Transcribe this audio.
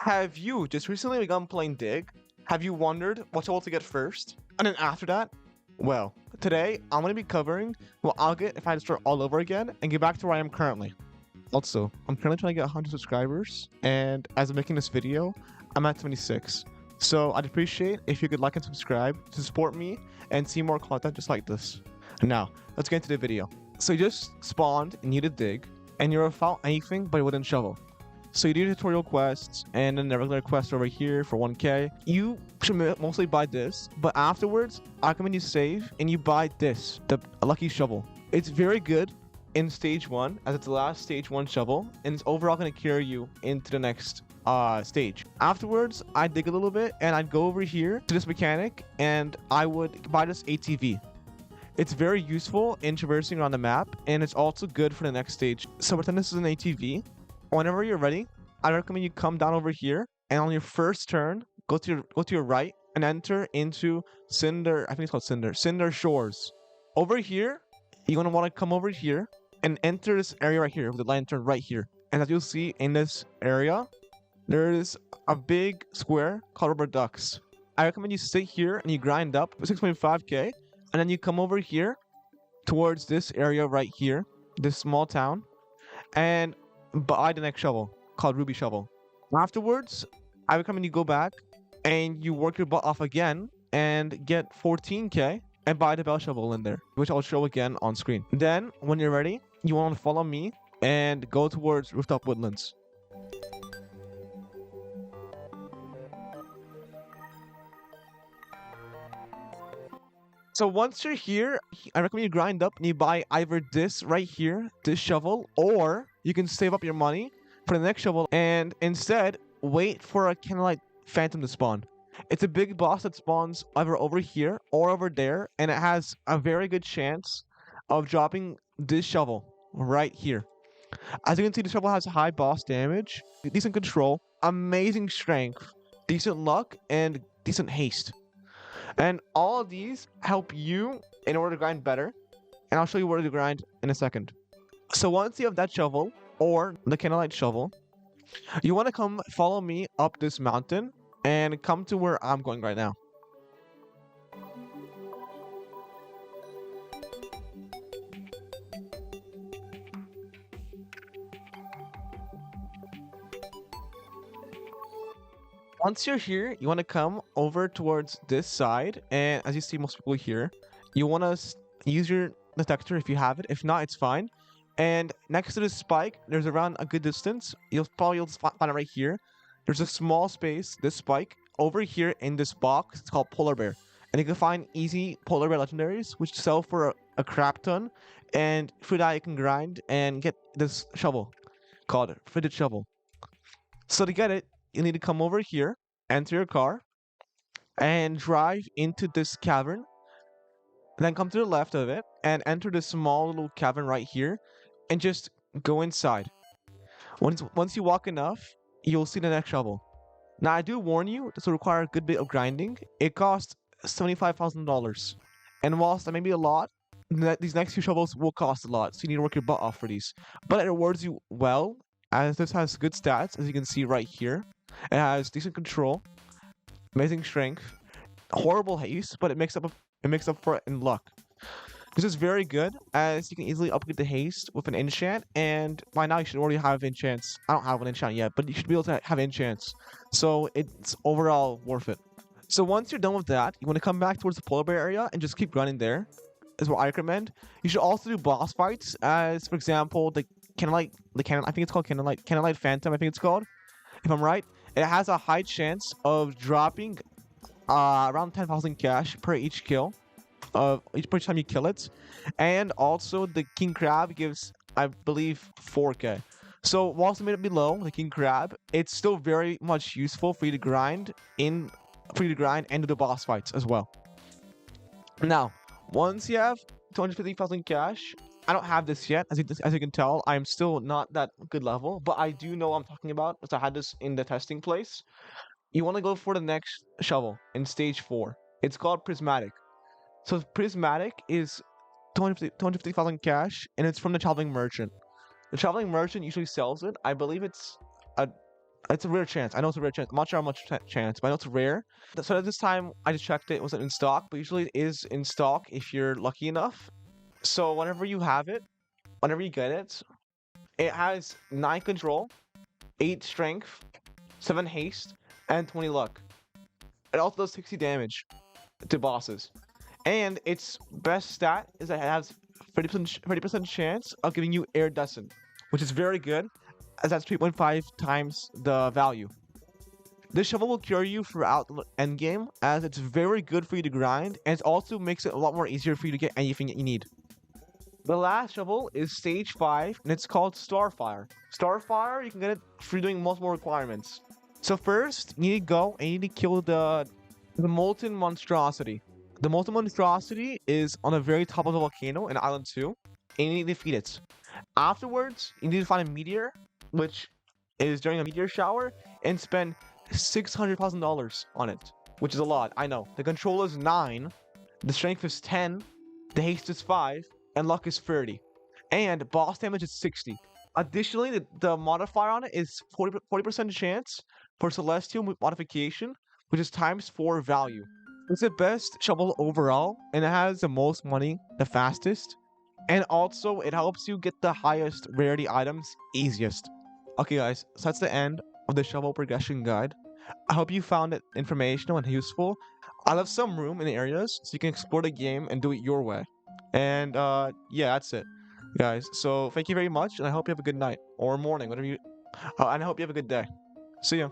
Have you just recently begun playing Dig? Have you wondered what tool to get first? And then after that? Well, today I'm going to be covering what I'll get if I had to start all over again and get back to where I am currently. Also, I'm currently trying to get 100 subscribers, and as I'm making this video, I'm at 26. So I'd appreciate if you could like and subscribe to support me and see more content just like this. Now, let's get into the video. So you just spawned and you need to dig, and you're without anything but a wooden shovel. So you do tutorial quests and then the regular quest over here for 1k. You should mostly buy this, but afterwards, I recommend you save and you buy this, the lucky shovel. It's very good in stage 1 as it's the last stage 1 shovel, and it's overall going to carry you into the next stage. Afterwards, I'd dig a little bit and I'd go over here to this mechanic and I would buy this ATV. It's very useful in traversing around the map, and it's also good for the next stage. So pretend this is an ATV. Whenever you're ready, I recommend you come down over here, and on your first turn, go to your right and enter into Cinder. I think it's called Cinder. Cinder Shores. Over here, you're gonna want to come over here and enter this area right here with the lantern right here. And as you'll see in this area, there is a big square called rubber ducks. I recommend you sit here and you grind up 6.5k, and then you come over here towards this area right here, this small town, and buy the next shovel called Ruby Shovel. Afterwards, I recommend you go back and you work your butt off again and get 14k and buy the bell shovel in there, which I'll show again on screen. Then, when you're ready, you want to follow me and go towards Rooftop Woodlands. So once you're here, I recommend you grind up and you buy either this right here, this shovel, or you can save up your money for the next shovel and instead wait for a candlelight phantom to spawn. It's a big boss that spawns either over here or over there, and it has a very good chance of dropping this shovel right here. As you can see, the shovel has high boss damage, decent control, amazing strength, decent luck, and decent haste. And all of these help you in order to grind better, and I'll show you where to grind in a second. So once you have that shovel, or the candlelight shovel, you want to come follow me up this mountain and come to where I'm going right now. Once you're here, you want to come over towards this side, and as you see most people here, you want to use your detector if you have it. If not, it's fine. And next to this spike, there's around a good distance. You'll probably find it right here. There's a small space, this spike, over here in this box. It's called Polar Bear. And you can find easy Polar Bear legendaries, which sell for a crap ton. And through that, you can grind and get this shovel called Frigid Shovel. So to get it, you need to come over here, enter your car, and drive into this cavern. Then come to the left of it and enter this small little cavern right here, and just go inside. Once you walk enough, you'll see the next shovel. Now I do warn you, this will require a good bit of grinding. It costs $75,000, and whilst that may be a lot, these next few shovels will cost a lot, so you need to work your butt off for these. But it rewards you well, as this has good stats, as you can see right here. It has decent control, amazing strength, horrible haste, but it makes up for it in luck. This is very good, as you can easily upgrade the haste with an enchant, and by now you should already have enchants. I don't have an enchant yet, but you should be able to have enchants, so it's overall worth it. So once you're done with that, you want to come back towards the polar bear area and just keep grinding there, is what I recommend. You should also do boss fights, as for example, I think it's called Candlelight Phantom, I think it's called, if I'm right. It has a high chance of dropping around 10,000 cash per each kill, each time you kill it. And also the King Crab gives, I believe, 4k. So whilst it may be low, the King Crab, it's still very much useful for you to grind and do the boss fights as well. Now, once you have 250,000 cash, I don't have this yet, as you can tell. I'm still not that good level, but I do know what I'm talking about, because I had this in the testing place. You want to go for the next shovel in stage 4. It's called Prismatic. So Prismatic is 250,000 cash, and it's from the Traveling Merchant. The Traveling Merchant usually sells it. I believe it's a It's a rare chance. I know it's a rare chance. I'm not sure how much chance, but I know it's rare. So at this time, I just checked it. It wasn't in stock, but usually it is in stock if you're lucky enough. So whenever you have it, whenever you get it, it has 9 control, 8 strength, 7 haste, and 20 luck. It also does 60 damage to bosses. And its best stat is that it has 30% chance of giving you iridescent, which is very good, as that's 3.5 times the value. This shovel will cure you throughout the endgame, as it's very good for you to grind, and it also makes it a lot more easier for you to get anything that you need. The last shovel is stage 5, and it's called Starfire. Starfire, you can get it through doing multiple requirements. So first, you need to go and you need to kill the molten monstrosity. The molten monstrosity is on the very top of the volcano in Island 2, and you need to defeat it. Afterwards, you need to find a meteor, which is during a meteor shower, and spend $600,000 on it, which is a lot. I know. The control is 9, the strength is 10, the haste is 5, and luck is 30, and boss damage is 60. Additionally, the modifier on it is 40% chance for celestial modification, which is times 4 value. It's the best shovel overall, and it has the most money the fastest, and also it helps you get the highest rarity items easiest. Okay guys, so that's the end of the shovel progression guide. I hope you found it informational and useful. I left some room in the areas so you can explore the game and do it your way. And yeah, that's it, guys. So thank you very much, and I hope you have a good night or morning, whatever you. And I hope you have a good day. See ya.